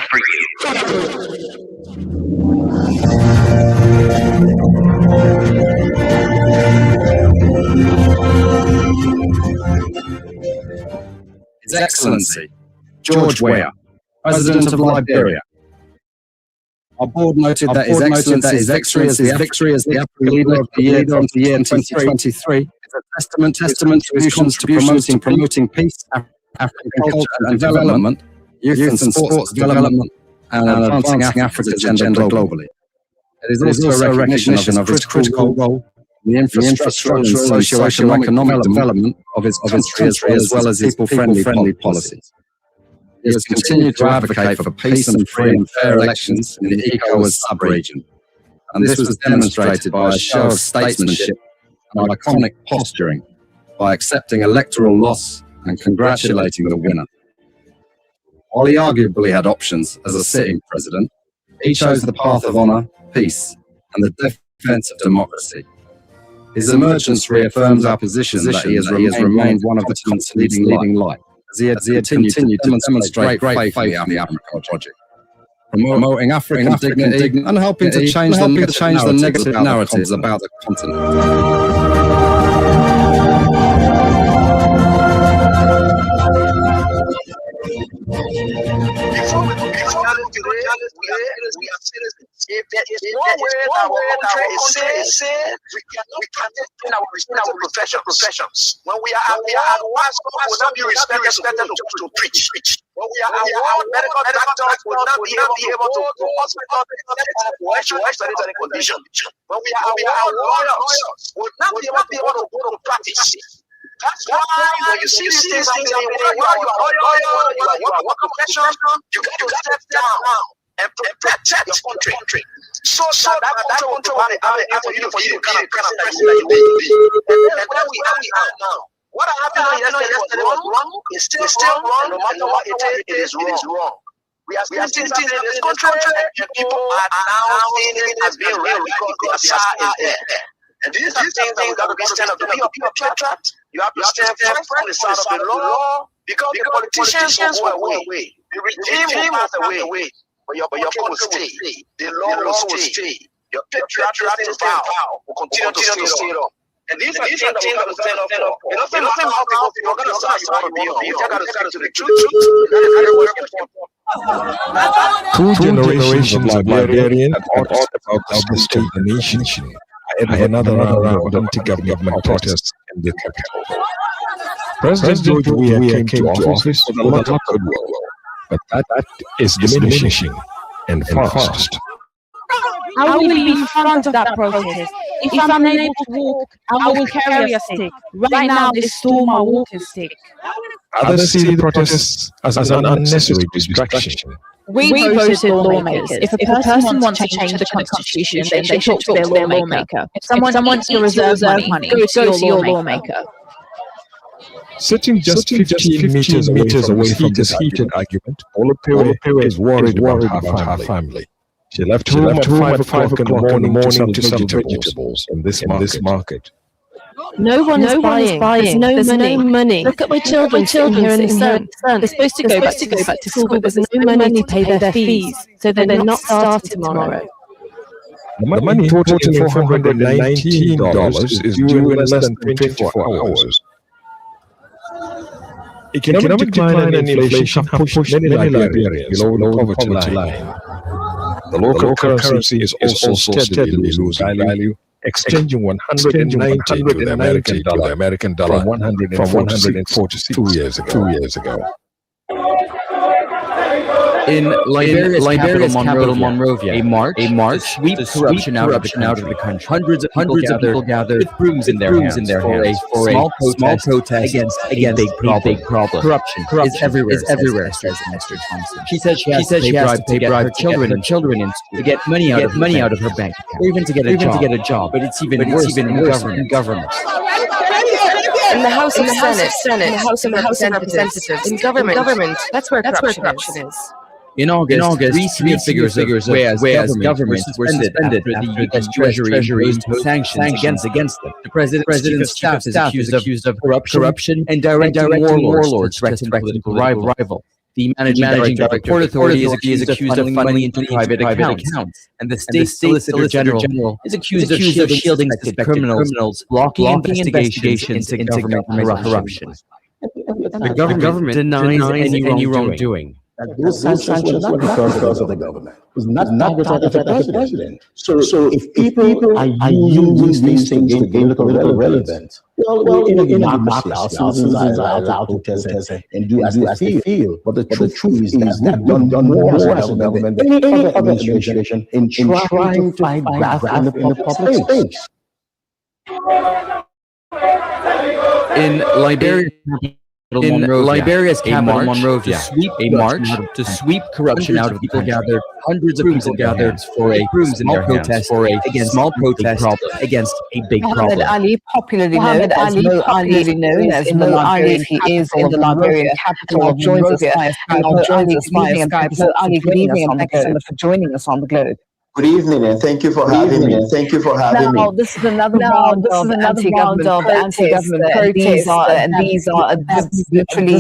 for you. His Excellency, George Weah, President of Liberia. Our board noted that His Excellency's victory as the African Leader of the Year 2023 is a testament to his contributions to promoting peace, African culture and development, youth and sports development, and advancing Africa's agenda globally. It is also a recognition of his critical role in the infrastructure and socio-economic development of his country as well as his people-friendly policies. He has continued to advocate for peace and free and fair elections in the ECOWAS sub-region, and this was demonstrated by a show of statesmanship and iconic posturing by accepting electoral loss and congratulating the winner. While he arguably had options as a sitting president, he chose the path of honour, peace, and the defence of democracy. His emergence reaffirms our position that he has remained one of the continent's leading light, as he had continued to demonstrate great faith in the African project, promoting African dignity and helping to change the negative narratives about the continent. We are citizens. If there is one word our country is said, we cannot in our respective professions. When we are at work, we will not be respected to preach. When we are at work, medical doctors will not be able to go hospital for any condition. When we are at work, lawyers will not be able to go to practice. That's why when you see things happening, you are a profession, you got to step down and protect your country. So that country will provide an avenue for you to kind of president you want to be. And where we are now. What happened yesterday was wrong. It's still wrong. No matter what it is wrong. We are still things in this country, and people are now seeing it as being real because the Assad is there. And these are things that we got to be stand up to be a patriot. You have to stand firm on the side of the law because the politicians will go away. The regime will pass away. But your country will stay. The law will stay. Your patriotic vow will continue to stay on. And these are things that we got to stand up for. It doesn't matter how people you're going to start, you want to be on. You got to stand to the truth. Two generations of Liberian and Orthodox to the nation and another round of anti-government protests in the capital. President George Weah came to office with a lot of goodwill, but that is diminishing and fast. I will be in front of that protest. If I'm unable to walk, I will carry a stick. Right now, they stole my walking stick. Others see the protests as an unnecessary distraction. We voted lawmakers. If a person wants to change the constitution, then they should talk to their lawmaker. If someone wants to reserve money, go to your lawmaker. Sitting just 15 meters away from this heated argument, Olopere is worried about her family. She left home at 5 o'clock in the morning to sell vegetables in this market. No one is buying. There's no money. Look at my children here in the sun. They're supposed to go back to school, but there's no money to pay their fees, so they're not starting tomorrow. The money totaling $419 is due in less than 24 hours. Economic decline and inflation have pushed many Liberians below the poverty line. The local currency is also steadily losing value, exchanging 190 to the American dollar from 142 years ago. In Liberia's capital, Monrovia, a march sweep corruption out of the country. Hundreds of people gathered with brooms in their hands for a small protest against a big problem. Corruption is everywhere, says Mr. Thompson. She says she has to pay bribe her children in school to get money out of her bank account, or even to get a job. But it's even worse in government. In the House of Senate, in the House of Representatives, in government, that's where corruption is. In August, three figures of Weah's government were suspended after the U.S. Treasury imposed sanctions against them. The president's staff is accused of corruption and directing warlords threatened political rival. The managing director of the Port Authority is accused of funneling money into private accounts. And the state solicitor general is accused of shielding suspected criminals, blocking investigations into government corruption. The government denies any wrongdoing. Those sanctions were because of the government. It's not targeted at the president. So if people are using these things to gain political relevance, well, in a democracy, our citizens are allowed to protest and do as they feel. But the truth is that we've done more as a government than any other administration in trying to fight graft in the public space. In Liberia's capital, Monrovia, to sweep corruption out of people gathered, hundreds of people gathered for a small protest against a big problem. Muhammad Ali, popularly known as Mo Ali, he is in the Liberian capital of Monrovia, and joins us via Skype. So Ali, good evening, and thank you so much for joining us on the globe. Good evening, and thank you for having me. Now, this is another round of anti-government protests, and these are literally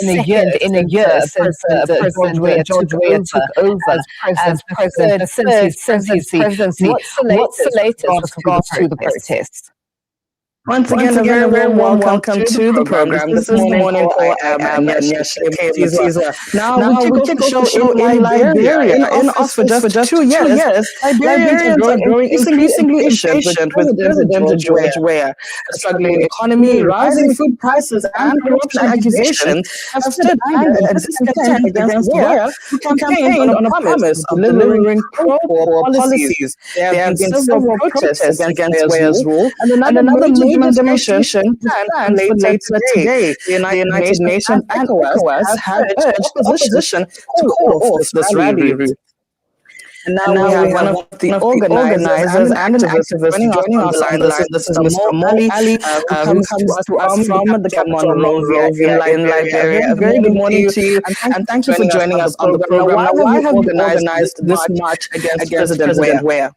in a year since President George Weah took over as president since his presidency. What's the latest with regards to the protests? Once again, a very warm welcome to the program. This is the morning call. Now, we took a show in Liberia, in Oxford, for just 2 years. Liberians are growing increasingly impatient with President George Weah. A struggling economy, rising food prices, and corruption accusations have stood anger and discontent against Weah, who campaigned on a promise of delivering pro-poor policies. There have been several protests against Weah's rule, and another major demonstration planned for later today. The United Nations and ECOWAS have urged opposition to call off this rally route. And now we have one of the organizers and activists joining us on this is Mr. Mo Ali, who comes to us from the capital Monrovia in Liberia. A very good morning to you, and thank you for joining us on the program. Now, why have you organized this march against President Weah?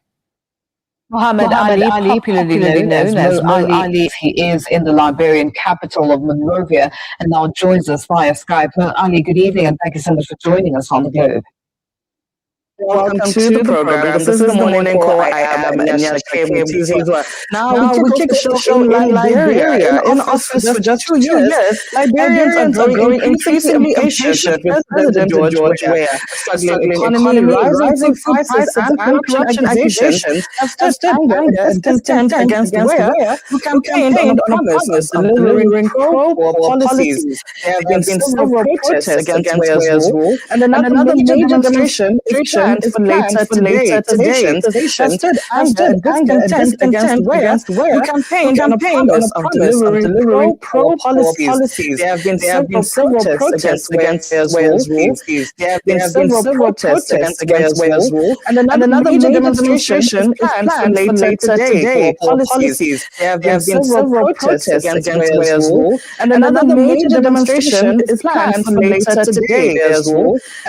Muhammad Ali, popularly known as Mo Ali, he is in the Liberian capital of Monrovia and now joins us via Skype. Mo Ali, good evening, and thank you so much for joining us on the globe. Welcome to the program. This is the morning call. I am Nyasha. Now, we kick the show in Liberia, in Oxford for just 2 years. Liberians are growing increasingly impatient with President George Weah. A struggling economy, rising food prices, and corruption accusations have stood anger and discontent against Weah, who campaigned on a promise of delivering pro-poor policies. There have been several protests against Weah's rule, and another major demonstration for later today. Have stood anger and discontent against Weah, who campaigned on a promise of delivering pro-poor policies. There have been several protests against Weah's rule. There have been several protests against Weah's rule, and another major demonstration is planned for later today for policies. There have been several protests against Weah's rule, and another major demonstration is planned for later today.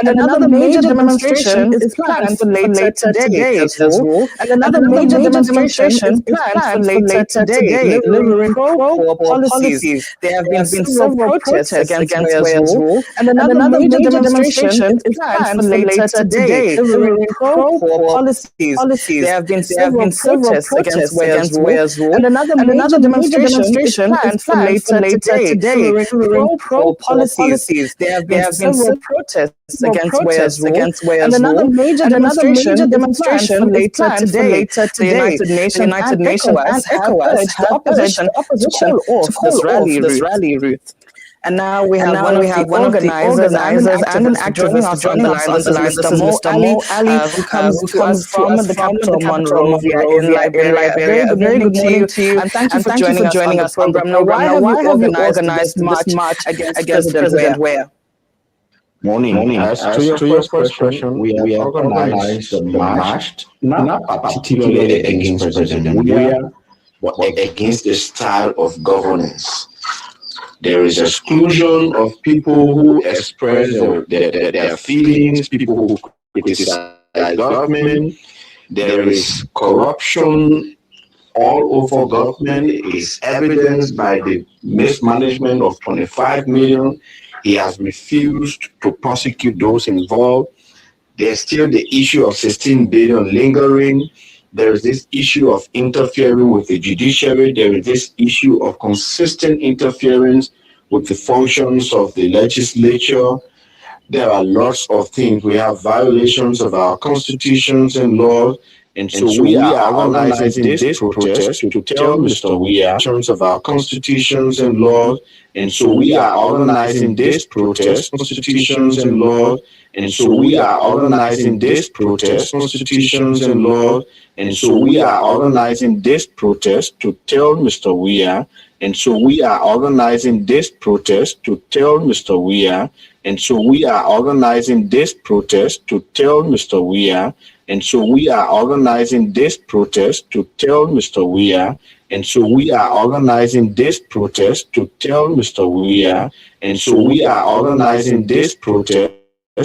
And another major demonstration is planned for later today as rule, and another major demonstration is planned for later today, delivering pro-poor policies. There have been several protests against Weah's rule, and another major demonstration is planned for later today, delivering pro-poor policies. There have been several protests against Weah's rule, and another major demonstration is planned for later today, delivering pro-poor policies. There have been several protests against Weah's rule, and another major demonstration is planned for later today. The United Nations and ECOWAS have opposition to call off this rally route. And now we have one of the organizers and an activist joining us on the line. This is Mr. Mo Ali, who comes to us from the capital Monrovia in Liberia. A very good morning to you, and thank you for joining us on the program. Now, why have you organized this march against President Weah? Morning. As to your first question, we have organized the march, not particularly against President Weah, but against the style of governance. There is exclusion of people who express their feelings, people who criticize government. There is corruption all over government. It is evidenced by the mismanagement of 25 million He has refused to prosecute those involved. There's still the issue of 16 billion lingering. There is this issue of interfering with the judiciary. There is this issue of consistent interference with the functions of the legislature. There are lots of things. We have violations of our constitutions and laws. And so we are organizing this protest to tell Mr. Weah of our constitutions and laws. And so we are organizing this protest, constitutions and laws. And so we are organizing this protest, constitutions and laws. And so we are organizing this protest to tell Mr. Weah. And so we are organizing this protest to tell Mr. Weah. And so we are organizing this protest to tell Mr. Weah. And so we are organizing this protest to tell Mr. Weah. And so we are organizing this protest to tell Mr. Weah. And so we are organizing this protest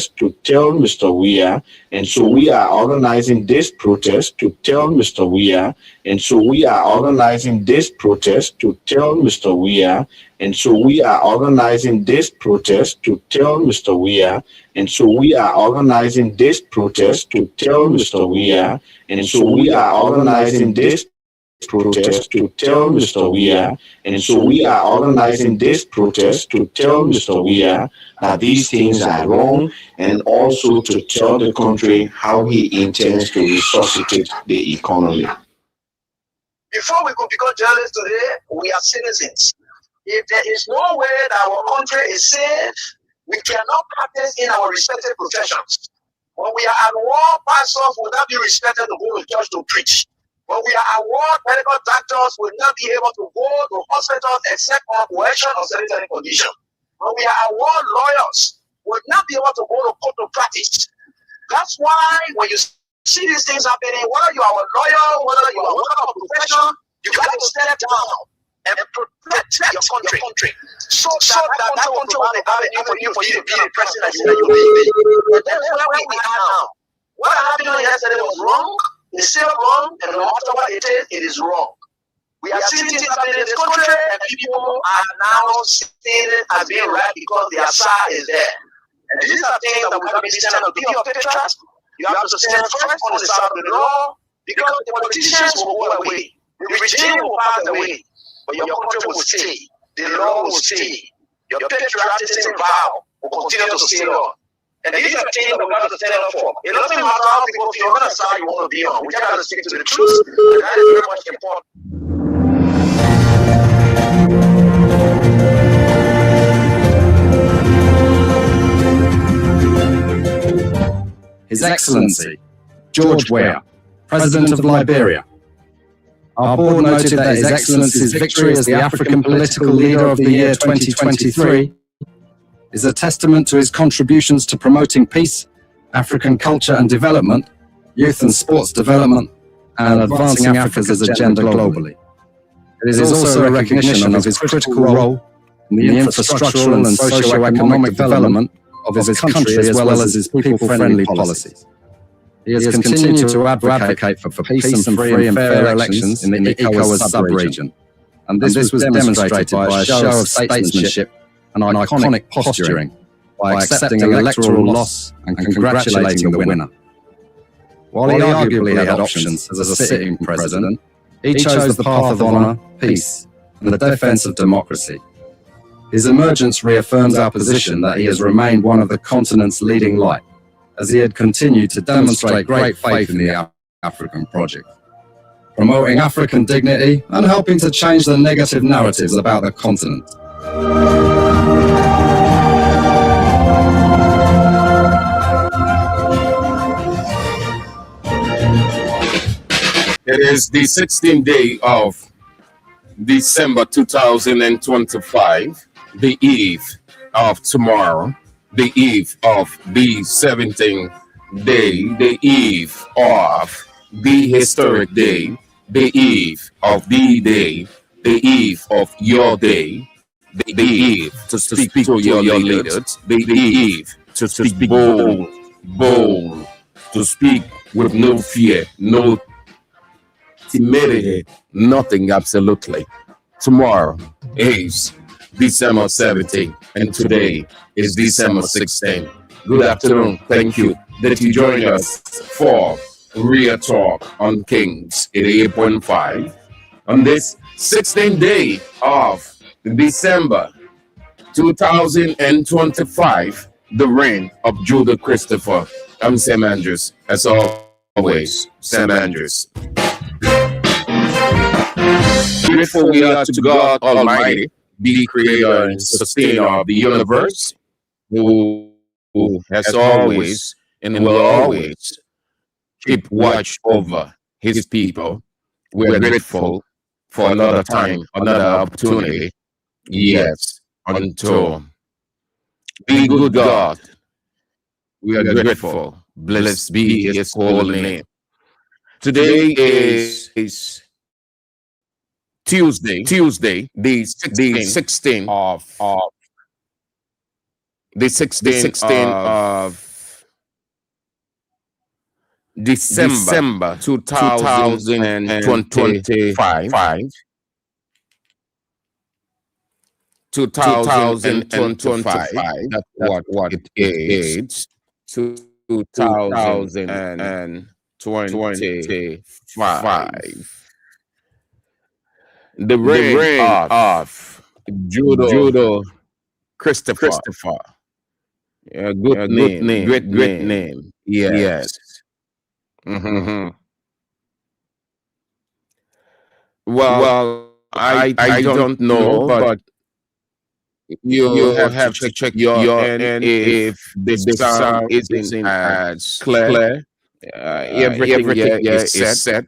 to tell Mr. Weah. And so we are organizing this protest to tell Mr. Weah. And so we are organizing this protest to tell Mr. Weah. And so we are organizing this protest to tell Mr. Weah. And so we are organizing this protest to tell Mr. Weah. And so we are organizing this protest to tell Mr. Weah. And so we are organizing this protest to tell Mr. Weah that these things are wrong, and also to tell the country how he intends to resuscitate the economy. Before we could become journalists today, we are citizens. If there is no way that our country is safe, we cannot practice in our respective professions. When we are at war, pastors will not be respected to go to church to preach. When we are at war, medical doctors will not be able to go to hospitals except on coercion or sanitary condition. When we are at war, lawyers will not be able to go to court to practice. That's why when you see these things happening, whether you are a lawyer, whether you are a profession, you got to step down and protect your country. So that country will provide an avenue for you to be the president that you be. That's where we are now. What happened yesterday was wrong. It's still wrong, and no matter what it is wrong. We are seeing things happening in this country, and people are now seeing it as being right because their side is there. And these are things that we have to stand on. Be your patriots. You have to stand first on the side of the law, because the politicians will go away. The regime will pass away, but your country will stay. The law will stay. Your patriotism vow will continue to stay on. And these are things that we have to stand up for. It doesn't matter how people feel on the side you want to be on. We just got to stick to the truth. And that is very much important. His Excellency, George Weah, President of Liberia. Our board noted that His Excellency's victory as the African Political Leader of the Year 2023 is a testament to his contributions to promoting peace, African culture and development, youth and sports development, and advancing Africa's agenda globally. It is also a recognition of his critical role in the infrastructural and socio-economic development of his country as well as his people-friendly policies. He has continued to advocate for peace and free and fair elections in the ECOWAS sub-region, and this was demonstrated by a show of statesmanship and iconic posturing by accepting an electoral loss and congratulating the winner. While he arguably had options as a sitting president, he chose the path of honor, peace, and the defense of democracy. His emergence reaffirms our position that he has remained one of the continent's leading light, as he had continued to demonstrate great faith in the African project, promoting African dignity and helping to change the negative narratives about the continent. It is the 16th day of December 2025, the eve of tomorrow, the eve of the 17th day, the eve of the historic day, the eve of the day, the eve of your day, the eve to speak to your leaders, the eve to speak bold, to speak with no fear, no timidity, nothing absolutely. Tomorrow is December 17, and today is December 16. Good afternoon. Thank you that you joined us for Real Talk on Kings 88.5 on this 16th day of December 2025, the reign of Judah Christopher. I'm Sam Andrews, as always, Sam Andrews. Grateful we are to God Almighty, the creator and sustainer of the universe, who has always and will always keep watch over his people. We're grateful for another time, another opportunity. Yes, unto the good God. We are grateful. Blessed be his holy name. Today is Tuesday, the 16th of December 2025. 2025. That's what it is. 2025. The reign of Judah Christopher. Good name. Great name. Yes. Mm-hmm. Well, I don't know, but you have to check your end if the sound isn't as clear. Everything here is set.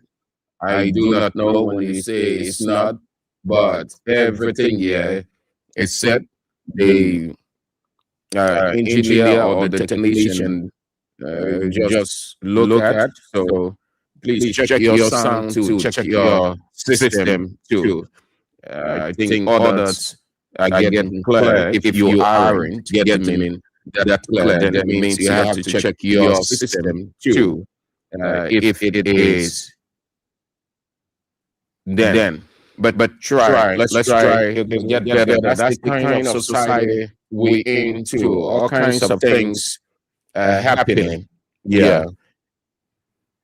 I do not know when you say it's not, but everything here is set. The engineer or the technician just look at. So please check your sound to check your system too. I think others are getting clear. If you aren't getting that clear, then it means you have to check your system too. If it is, then but try. Let's try. It can get better. That's the kind of society we into. All kinds of things happening. Yeah,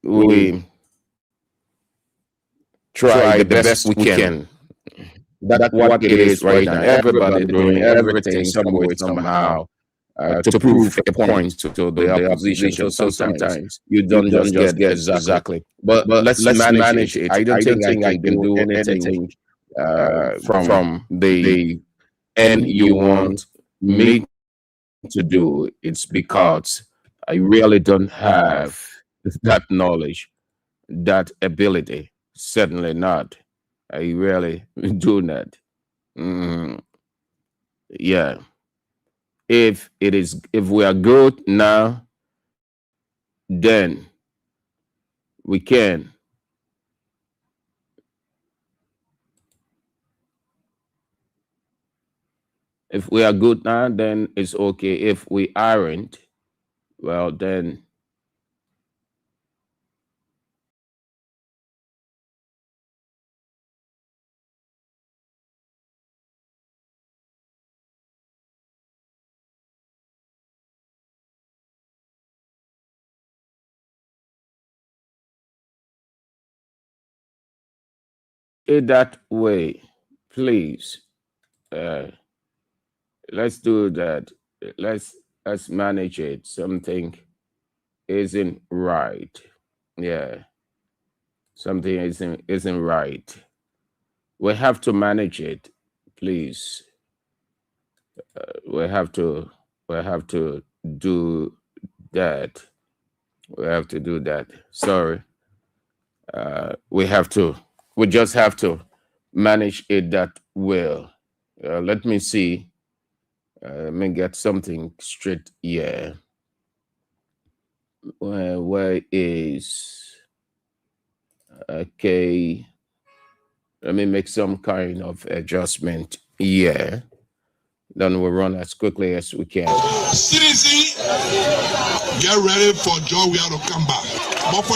we try the best we can. That's what it is right now. Everybody doing everything some way, somehow, to prove a point to the opposition. So sometimes you don't just get exactly. But let's manage it. I don't think I can do anything from the end you want me to do. It's because I really don't have that knowledge, that ability. Certainly not. I really do not. Yeah. If we are good now, then we can. If we are good now, then it's okay. If we aren't, well, then it that way, please. Let's do that. Let's manage it. Something isn't right. Yeah. Something isn't right. We have to manage it, please. We have to do that. We have to do that. Sorry. We just have to manage it that well. Let me see. Let me get something straight here. Where is okay? Let me make some kind of adjustment here. Then we'll run as quickly as we can. Citizen, get ready for Joe. We have to come back. But for you